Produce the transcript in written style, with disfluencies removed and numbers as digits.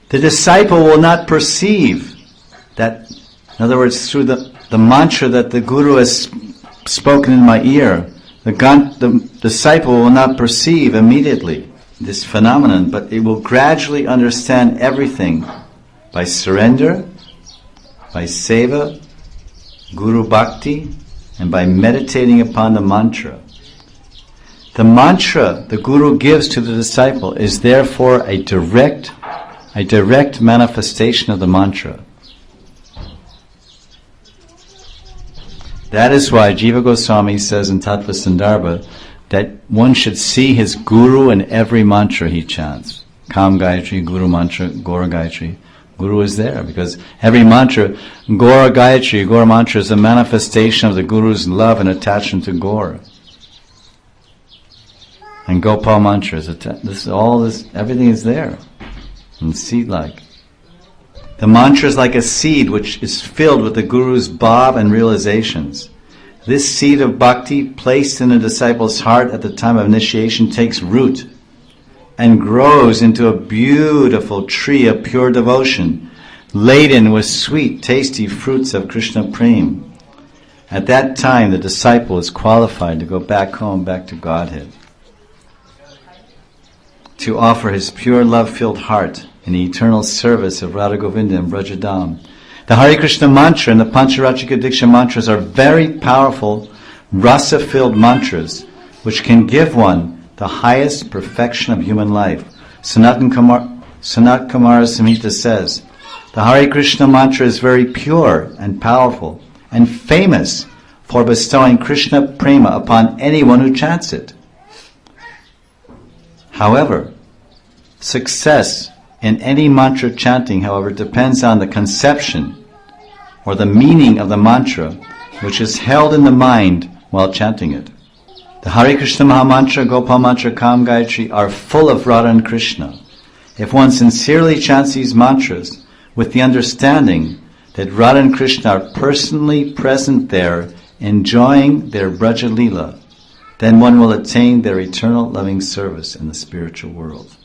the disciple will not perceive that, in other words, through the mantra that the Guru has spoken in my ear, the disciple will not perceive immediately this phenomenon, but it will gradually understand everything by surrender, by seva, Guru Bhakti, and by meditating upon the mantra. The mantra the Guru gives to the disciple is therefore a direct manifestation of the mantra. That is why Jiva Goswami says in Tattva Sandarbha that one should see his Guru in every mantra he chants. Kam Gayatri, Guru Mantra, Gora Gayatri. Guru is there because every mantra, Gora Gayatri, Gora Mantra is a manifestation of the Guru's love and attachment to Gora. And Gopal Mantra is everything is there. And seed-like. The mantra is like a seed which is filled with the Guru's bhav and realizations. This seed of bhakti placed in a disciple's heart at the time of initiation takes root and grows into a beautiful tree of pure devotion, laden with sweet, tasty fruits of Krishna Prem. At that time, the disciple is qualified to go back home, back to Godhead, to offer his pure love-filled heart in the eternal service of Radha Govinda and Brajadam. The Hare Krishna mantra and the Pancharachika Diksha mantras are very powerful, rasa-filled mantras which can give one the highest perfection of human life. Sanat Kumara Samhita says, the Hare Krishna mantra is very pure and powerful and famous for bestowing Krishna prema upon anyone who chants it. However, success in any mantra chanting, however, depends on the conception or the meaning of the mantra which is held in the mind while chanting it. The Hare Krishna Mahamantra, Gopal Mantra, Kam Gayatri are full of Radha and Krishna. If one sincerely chants these mantras with the understanding that Radha and Krishna are personally present there, enjoying their Braja Leela, then one will attain their eternal loving service in the spiritual world.